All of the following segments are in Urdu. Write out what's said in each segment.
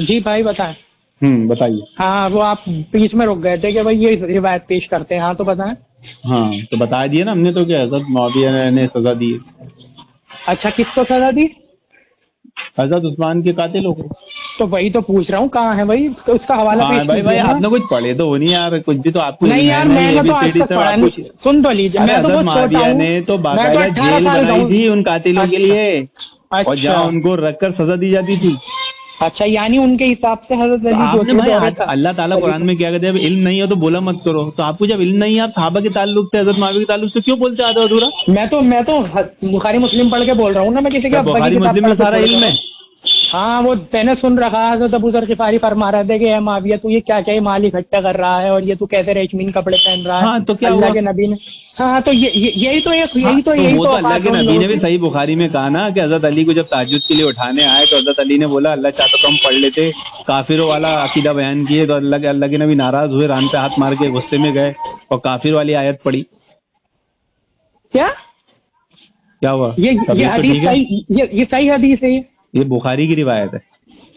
جی بھائی بتائیں. بتائیے. ہاں وہ آپ بیچ میں رک گئے تھے کہ بھائی یہ روایت پیش کرتے ہیں. ہاں تو بتائیں. ہاں تو بتا دیے نا ہم نے تو کہ حضرت معاویہ نے سزا دی. اچھا کس کو سزا دی؟ حضرت عثمان کے قاتلوں کو. تو وہی تو پوچھ رہا ہوں کہاں ہے بھائی اس کا حوالہ پیش بھائی کیجیے نا. آپ نے کچھ پڑھے تو ہو نہیں یار, کچھ بھی تو آپ کو نہیں علم ہے یار نہیں. میں نے تو آج تک پڑھا نہیں. سن تو لیجیے, میں تو حضرت بہت چھوٹا معاویہ ہوں. نے تو میں تو باقاعدہ 18 جیل سال کا بنائی ہوں. تھی ان قاتلوں کے لیے, اور اچھا جہاں ان کو رکھ کر سزا دی جاتی تھی. اچھا یعنی ان کے حساب سے حضرت علی آپ جو نے تھے بھائی دور اللہ تعالیٰ قرآن میں کیا کہتے ہیں, علم نہیں ہو تو بولا مت کرو. تو آپ کو جب علم نہیں ہے, آپ صحابہ کے تعلق سے حضرت معاویہ کے تعلق سے کیوں بولتے آدھا ادھورا؟ میں تو بخاری مسلم پڑھ کے بول رہا ہوں نا, میں کسی کے ابا کی بخاری کتاب مسلم پڑھ میں کے سارا تھوڑی علم بول رہا ہے. ہوں. ہاں وہ میں نے سن رکھا ہے. حضرت ابو ذر غفاری فرما رہے تھے کہ اے معاویہ تو یہ کیا کیا مال اکٹھا کر رہا ہے, اور یہ تو کیسے ریشمین کپڑے پہن رہا ہے. ہاں تو کیا اللہ ہوا؟ کے نبی نے ہاں تو وہ تو اللہ اوقات کے ہے ان نبی لوگوں نے بھی کی. صحیح بخاری میں کہا نا کہ حضرت علی کو جب تہجد کے لیے اٹھانے آئے تو حضرت علی نے بولا اللہ چاہتا تو ہم پڑھ لیتے. کافروں والا عقیدہ بیان کیے تو اللہ کے نبی ناراض ہوئے, ران پہ ہاتھ مار کے غصے میں گئے اور کافر والی آیت پڑھی. کیا ہوا؟ یہ طبیعت تو حدیث ٹھیک ہے؟ یہ صحیح حدیث ہے. یہ بخاری کی روایت ہے.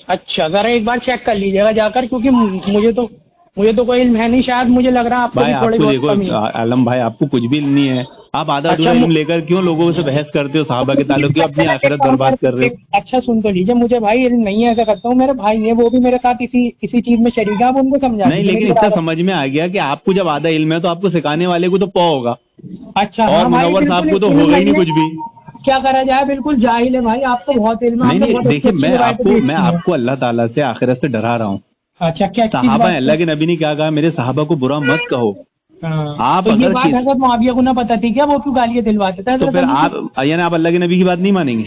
اچھا ذرا ایک بار چیک کر لیجیے گا جا کر, کیونکہ مجھے تو کوئی علم ہے نہیں. شاید مجھے لگ رہا ہے آپ کو بھائی بھی آپ تھوڑی کو بہت دیکھو کمی ہے. عالم بھائی, آپ کو کچھ بھی علم نہیں ہے. آپ آدھا ادھورا علم لے کر کیوں لوگوں سے بحث کرتے ہو صحابہ کے تعلق, کیوں اپنی آخرت برباد کر رہے ہو؟ اچھا سن تو لیجیے, مجھے بھائی علم نہیں ہے, ایسا کرتا ہوں میرے بھائی ہیں وہ بھی میرے ساتھ اسی چیز میں شریک ہے, آپ ان کو سمجھا نہیں, دیجیے لیکن میری اس سے برابر. سمجھ میں آ گیا کہ آپ کو جب آدھا علم ہے تو آپ کو سکھانے والے کو تو پو ہوگا, اچھا اور ہاں بھائی منور صاحب بالکل کو تو علم ہوگا ہی نہیں نہیں ہے. کچھ بھی. کیا کرا جائے, بالکل جاہل ہے بھائی. آپ کو بہت علم ہے, آپ نے نہیں بہت اچھی دیکھیے, اچھی روایتیں پیش میں کی ہیں. آپ کو اللہ تعالیٰ سے آخرت سے ڈرا رہا ہوں. اچھا کیا چیز صحابہ بات اللہ کے نبی نے کیا کہا, میرے صحابہ کو برا مت کہو. آپ تو یہ اگر بات حضرت معاویہ کو نہ پتہ تھی کیا, وہ کیوں گالیاں دلواتے تھے تو حضرت پھر علی کو؟ آپ یعنی آپ اللہ کے نبی کی بات نہیں مانیں گے؟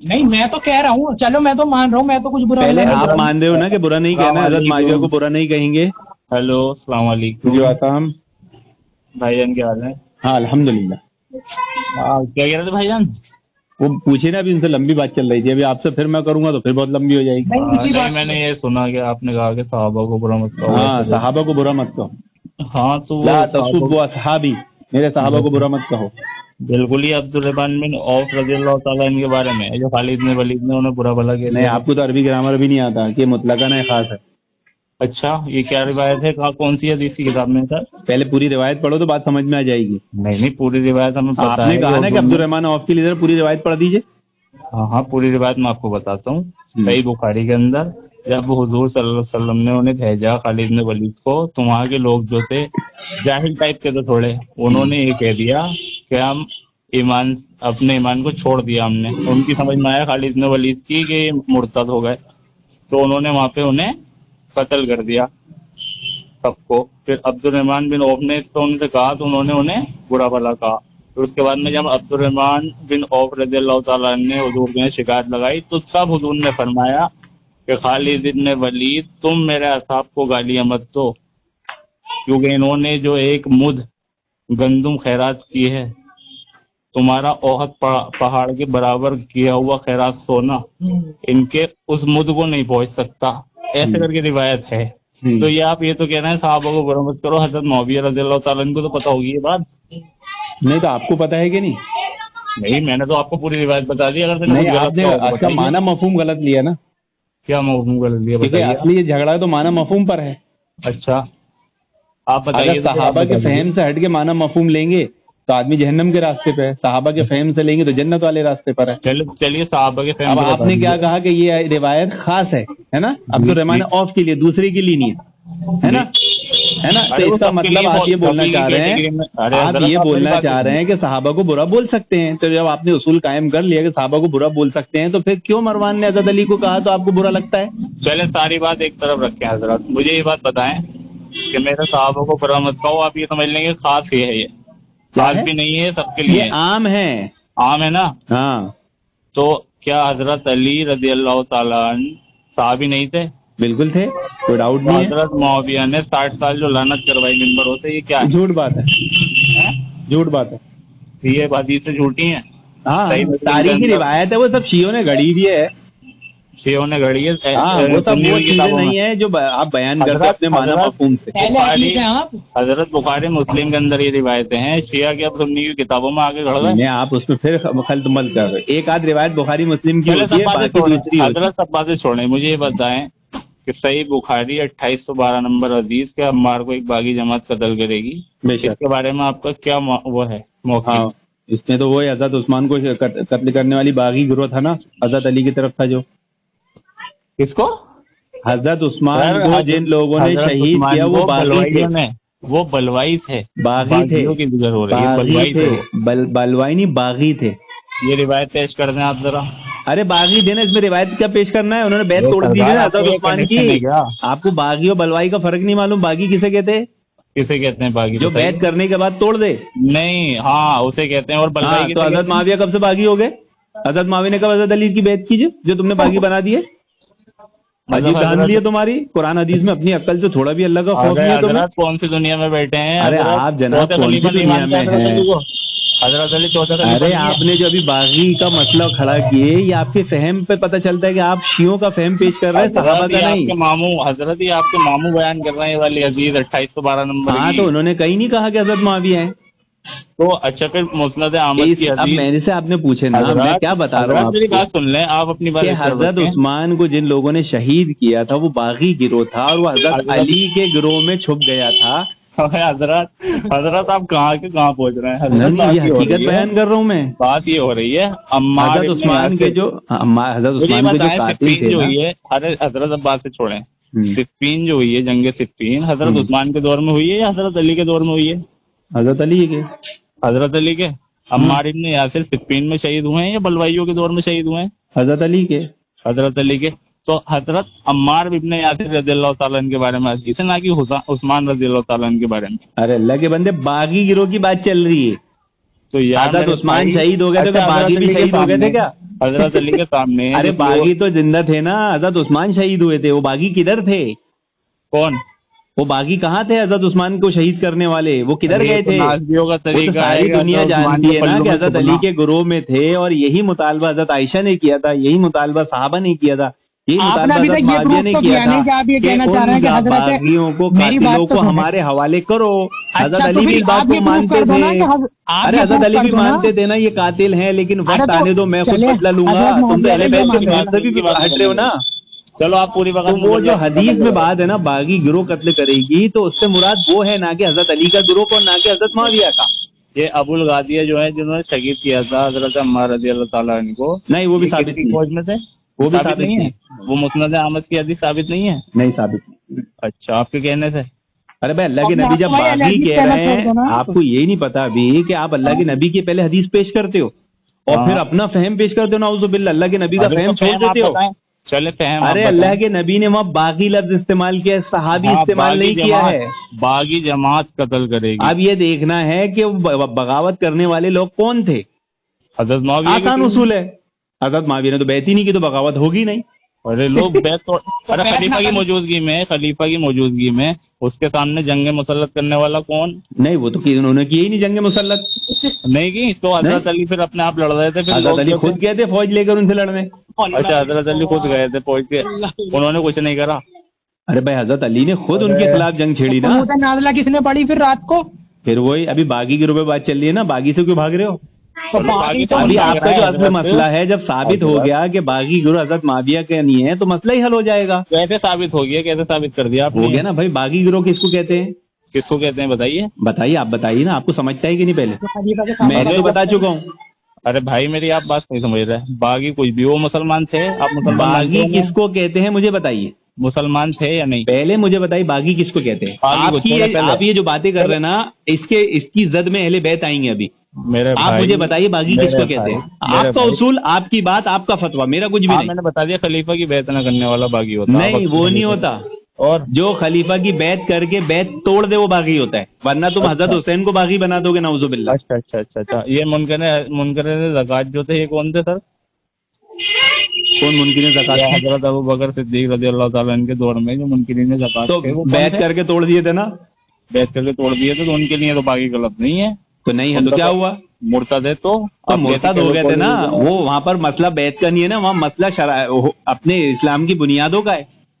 نہیں میں تو کہہ رہا ہوں, چلو میں تو مان رہا ہوں, میں تو کچھ برا پہلے نہیں آپ کر رہا مان رہے ہو نا کہ برا نہیں السلام کہنا, حضرت معاویہ کو علیکم. برا نہیں کہیں گے. ہیلو السلام علیکم. جی آسام. بھائی جان کیا حال ہے؟ ہاں الحمدللہ. کیا کہہ رہے تھے بھائی جان؟ وہ پوچھے نا, ابھی ان سے لمبی بات چل رہی تھی, ابھی آپ سے پھر میں کروں گا تو پھر بہت لمبی ہو جائے گی. نہیں میں نے یہ سنا کہ آپ نے کہا کہ صحابہ کو برا مت کہو. ہاں صحابہ کو برا مت کہو. ہاں تو وہ لا تسبوا اصحابی, میرے صحابہ کو برا مت کہو. بالکل ہی عبد الرحمن بن عوف رضی اللہ تعالیٰ ان کے بارے میں جو خالد بن ولید نے انہیں برا بھلا کہہ نہیں دیا. آپ کو تو عربی گرامر بھی نہیں آتا کہ مطلقاً ہے خاص ہے. اچھا یہ کیا روایت ہے, کون سی حدیث کی کتاب میں سر؟ پہلے پوری روایت پڑھو تو بات سمجھ میں آ جائے گی. نہیں پوری روایت ہمیں آپ پتا نے ہے. کہا نا کہ عبد الرحمن عوف کی لیے پوری روایت پڑھ دیجیے. ہاں پوری روایت میں آپ کو بتاتا ہوں. صحیح بخاری کے اندر جب حضور صلی اللہ علیہ وسلم نے انہیں بھیجا خالد بن ولید کو, تو وہاں کے لوگ جو تھے جاہل ٹائپ کے تھے تھوڑے, انہوں نے یہ کہہ دیا کہ ہم اپنے ایمان کو چھوڑ دیا ہم نے. ان کی سمجھ میں آیا خالد بن ولید کی کہ مرتد ہو گئے, تو انہوں نے وہاں پہ انہیں قتل کر دیا سب کو. پھر عبد الرحمن بن عوف نے تو ان سے کہا تو انہوں نے انہیں برا بھلا کہا. پھر اس کے بعد میں جب عبد الرحمن بن عوف رضی اللہ تعالیٰ نے حضور میں شکایت لگائی تو تب حضور نے فرمایا کہ خالد بن ولید تم میرے اصحاب کو گالیاں مت دو, کیونکہ انہوں نے جو ایک مد گندم خیرات کی ہے, تمہارا احد پہاڑ کے برابر کیا ہوا خیرات سونا ان کے اس مد کو نہیں پہنچ سکتا, ایسے کر کے روایت ہے. تو یہ آپ یہ تو کہہ رہے ہیں صحابہ کو برا مت کرو, حضرت معاویہ رضی اللہ تعالیٰ عنہ کو تو پتہ ہوگی یہ بات. نہیں تو آپ کو پتہ ہے کہ نہیں؟ نہیں میں نے تو آپ کو پوری روایت بتا دی. اگر نہیں آپ نے اچھا معنی مفہوم غلط لیا نا. کیا مفہوم غلط لیا کیونکہ اصلی یہ جھگڑا تو معنی مفہوم پر ہے. اچھا آپ بتائیے. اگر صحابہ کے فہم سے ہٹ کے معنی مفہوم لیں گے تو آدمی جہنم کے راستے پہ ہے, صحابہ کے فہم سے لیں گے تو جنت والے راستے پر ہے. چلیے صحابہ کے فہم. اب آپ نے کیا کہا کہ یہ روایت خاص ہے نا عبد الرحمن عوف کے لیے, دوسرے کے لیے نہیں ہے نا. تو اس کا مطلب آپ یہ بولنا چاہ رہے ہیں, آپ یہ بولنا چاہ رہے ہیں کہ صحابہ کو برا بول سکتے ہیں. تو جب آپ نے اصول قائم کر لیا کہ صحابہ کو برا بول سکتے ہیں, تو پھر کیوں مروان نے حضرت علی کو کہا تو آپ کو برا لگتا ہے؟ چلے ساری بات ایک طرف رکھیں حضرت, مجھے یہ بات بتائیں کہ میرے صحابہ کو برا مت کہو. آپ یہ سمجھ لیں گے خاص ہی ہے, یہ خاص بھی نہیں ہے, سب کے لیے عام ہے. عام ہے نا. ہاں تو کیا حضرت علی رضی اللہ تعالیٰ عنہ صحابی نہیں تھے؟ بالکل تھے, کوئی ڈاؤٹ نہیں ہے. حضرت معاویہ نے 60 سال جو لعنت کروائی منبروں سے, یہ کیا ہے؟ جھوٹ بات ہے, جھوٹ بات ہے. یہ حدیثیں جھوٹی ہیں. ہاں تاریخی روایت ہے, وہ سب شیعوں نے گھڑی بھی ہے. شیعوں نے گھڑی ہے. وہ سب وہ چیزیں نہیں ہیں جو آپ بیان کرتے اپنے معنی مفہوم سے. حضرت بخاری مسلم کے اندر یہ روایتیں ہیں, شیعہ کی اب سنی کی کتابوں میں آگے کھڑ گئے. آپ اس میں پھر خلط مل کر رہے. ایک آدھ روایت بخاری مسلم کی ہوتی ہے, باقی دوسری. حضرت سب باتیں چھوڑیں, مجھے یہ بتائیں کہ صحیح بخاری 2812 نمبر حدیث کے عمار کو ایک باغی جماعت قتل کرے گی. بے شک. اس کے بارے میں آپ کا کیا وہ ہے موقع؟ ہاں اس میں تو وہی حضرت عثمان کو قتل کرنے والی باغی گروہ تھا نا، حضرت علی کی طرف تھا جو. کس کو؟ حضرت عثمان کو جن لوگوں نے شہید کیا وہ باغی تھے، وہ بلوائی تھے، باغی تھے، کی ذکر ہو رہی ہے، بلوائی تھے. بلوائی نہیں باغی تھے. یہ روایت پیش کر دیں آپ ذرا. ارے باغی دینا، اس میں روایت کیا پیش کرنا ہے؟ انہوں نے بیعت توڑ دی تھی نا حضرت عثمان کی. آپ کو باغی اور بلوائی کا فرق نہیں معلوم؟ باغی کسے کہتے ہیں؟ کسے کہتے ہیں باغی؟ جو بیعت کرنے کے بعد توڑ دے. نہیں، ہاں اسے کہتے ہیں. اور بلوائی تو حضرت معاویہ کب سے باغی ہو گئے؟ حضرت معاویہ نے کب حضرت علی کی بیعت کی جو تم نے باغی بنا دیے؟ عجیب کہانی ہے تمہاری. قرآن حدیث میں اپنی عقل سے تھوڑا بھی اللہ کا خوف نہیں ہے تمہیں؟ کون سی دنیا میں بیٹھے ہیں؟ ارے آپ جناب کون سی دنیا میں ہیں؟ حضرت علی ارے آپ نے جو ابھی باغی کا مسئلہ کھڑا کیے، یہ آپ کے فہم پہ پتہ چلتا ہے کہ آپ شیعوں کا فہم پیش کر رہے ہیں، صحابہ کا نہیں. حضرت یہ آپ کے ماموں بیان کر رہے ہیں والی حدیث 2812 نمبر. ہاں تو انہوں نے کہیں نہیں کہا کہ حضرت معاویہ ہیں. تو اچھا پھر مسند احمد کی اب حدیث. میرے سے آپ نے پوچھے نا، میں کیا بتا رہا ہوں آپ میری کو بات سن لیں آپ اپنی بات. کہ حضرت عثمان کو جن لوگوں نے شہید کیا تھا وہ باغی گروہ تھا، اور وہ حضرت علی کے گروہ میں چھپ گیا تھا. حضرت آپ کہاں کے کہاں پہنچ رہے ہیں؟ نہیں، یہ حقیقت بیان کر رہا ہوں میں. بات یہ ہو رہی ہے حضرت عثمان کے جو قاتل تھے نا، حضرت عباس سے چھوڑیں، صفین جو ہوئی ہے، جنگ صفین حضرت عثمان کے دور میں ہوئی ہے یا حضرت علی کے دور میں ہوئی ہے؟ حضرت علی کے. حضرت علی کے. عمار ابن یاسر صفین میں شہید ہوئے ہیں یا بلوائیوں کے دور میں شہید ہوئے ہیں؟ حضرت علی کے. حضرت علی کے. تو حضرت عمار ابن یاسر رضی اللہ تعالیٰ عنہ کے بارے میں حدیث ہے، نہ کہ عثمان رضی اللہ تعالیٰ عنہ کے بارے میں. ارے اللہ کے بندے، باغی گروہ کی بات چل رہی ہے. تو حضرت عثمان شہید ہو گئے تھے، باغی بھی شہید ہو گئے تھے کیا؟ حضرت علی کے سامنے. ارے باغی تو زندہ تھے نا، حضرت عثمان شہید ہوئے تھے. وہ باغی کدھر تھے؟ کون وہ باغی کہاں تھے؟ حضرت عثمان کو شہید کرنے والے وہ کدھر گئے تھے؟ وہ تو ساری دنیا جانتی ہے نا کہ حضرت علی کے گروہ میں تھے، اور یہی مطالبہ حضرت عائشہ نے کیا تھا، یہی مطالبہ صحابہ نے کیا تھا، یہی مطالبہ حضرت معاویہ نے کیا تھا کہ ان باغیوں کو، قاتلوں کو ہمارے حوالے کرو. حضرت علی بھی اس بات کو مانتے تھے. ارے حضرت علی بھی مانتے تھے نا یہ قاتل ہیں، لیکن وقت آنے دو، میں خود بدلہ لوں گا. تم تو اہل بیت کے مذہبی بھی ہٹ رہے ہو نا. چلو آپ پوری وقت. وہ جو حدیث میں بات ہے نا باغی گروہ قتل کرے گی، تو اس سے مراد وہ ہے نہ کہ حضرت علی کا گروہ کو، نہ کہ حضرت معاویہ کا. یہ ابو الغادیہ جو ہے جنہوں نے شہید کیا تھا حضرت عمار رضی اللہ تعالیٰ عنہ کو، نہیں وہ بھی ثابت نہیں. فوج میں تھے، وہ بھی ثابت نہیں ہے. وہ مسند احمد کی حدیث ثابت نہیں ہے. نہیں ثابت نہیں. اچھا آپ کے کہنے سے. ارے بھائی اللہ کے نبی جب باغی کہہ رہے ہیں، آپ کو یہی نہیں پتا ابھی کہ آپ اللہ کے نبی کے پہلے حدیث پیش کرتے ہو اور پھر اپنا فہم پیش کرتے ہو. نعوذ باللہ، اللہ کے نبی کا فہم چھوڑ دیتے ہو. چلے فہم. ارے اللہ کے نبی نے وہاں باغی لفظ استعمال کیا ہے، صحابی استعمال نہیں کیا ہے. باغی جماعت قتل کرے گی. اب یہ دیکھنا ہے کہ بغاوت کرنے والے لوگ کون تھے. حضرت معاویہ. آسان اصول ہے. حضرت معاویہ نے تو بیعت ہی نہیں کی تو بغاوت ہوگی نہیں. ارے لوگ بیعت ارے خلیفہ کی موجودگی میں اس کے سامنے جنگ مسلط کرنے والا کون؟ نہیں وہ تو انہوں نے کی ہی نہیں جنگ مسلط. نہیں کی تو حضرت علی پھر اپنے آپ لڑ رہے تھے. حضرت علی خود گئے تھے فوج لے کر ان سے لڑنے. اچھا حضرت علی خود گئے تھے فوج کے، انہوں نے کچھ نہیں کرا. ارے بھائی حضرت علی نے خود ان کے خلاف جنگ چھیڑی نا. نازلہ کس نے پڑھی پھر رات کو؟ پھر وہی ابھی باغی کی روپے بات چل رہی ہے نا، باغی سے کیوں بھاگ رہے ہو؟ ابھی آپ کا جو اصل مسئلہ ہے جب ثابت ہو گیا کہ باغی گروہ حضرت معاویہ کے نہیں ہے تو مسئلہ ہی حل ہو جائے گا. کیسے ثابت ہو گیا؟ کیسے ثابت کر دیا آپ نے؟ ہو گیا نا بھائی. باغی گروہ کس کو کہتے ہیں؟ کس کو کہتے ہیں بتائیے آپ بتائیے نا. آپ کو سمجھتا ہے کہ نہیں پہلے؟ میں تو بتا چکا ہوں. ارے بھائی میری آپ بات نہیں سمجھ رہے. باغی کچھ بھی وہ مسلمان تھے. آپ مسلمان باغی کس کو کہتے ہیں مجھے بتائیے. مسلمان تھے یا نہیں؟ پہلے مجھے بتائیے باغی کس کو کہتے ہیں. آپ یہ جو باتیں کر رہے ہیں نا اس کی زد میں اہل بیت آئیں گے ابھی. آپ مجھے بتائیے باغی کس کو کہتے ہیں. آپ کا اصول، آپ کی بات، آپ کا فتویٰ، میرا کچھ بھی نہیں. میں نے بتا دیا خلیفہ کی بیعت نہ کرنے والا باغی ہوتا. نہیں وہ نہیں ہوتا. اور جو خلیفہ کی بیعت کر کے بیعت توڑ دے وہ باغی ہوتا ہے، ورنہ تم حضرت حسین کو باغی بنا دو گے نعوذ باللہ. اچھا. یہ منکر زکوٰۃ جو تھے یہ کون تھے سر؟ کون منکرین زکوٰۃ؟ حضرت ابو بکر صدیق رضی اللہ تعالیٰ عنہ کے دور میں جو منکرین زکوٰۃ تو بیعت کر کے توڑ دیے تھے نا. بیعت کر کے توڑ دیے تھے تو ان کے لیے تو باغی کا لفظ نہیں ہے. تو نہیں ہے تو کیا ہوا؟ مرتد ہے. تو مرتد ہو گئے تھے نا. وہ وہاں پر مسئلہ بیعت کا نہیں ہے نا، وہاں مسئلہ اپنے اسلام کی بنیادوں کا ہے.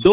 2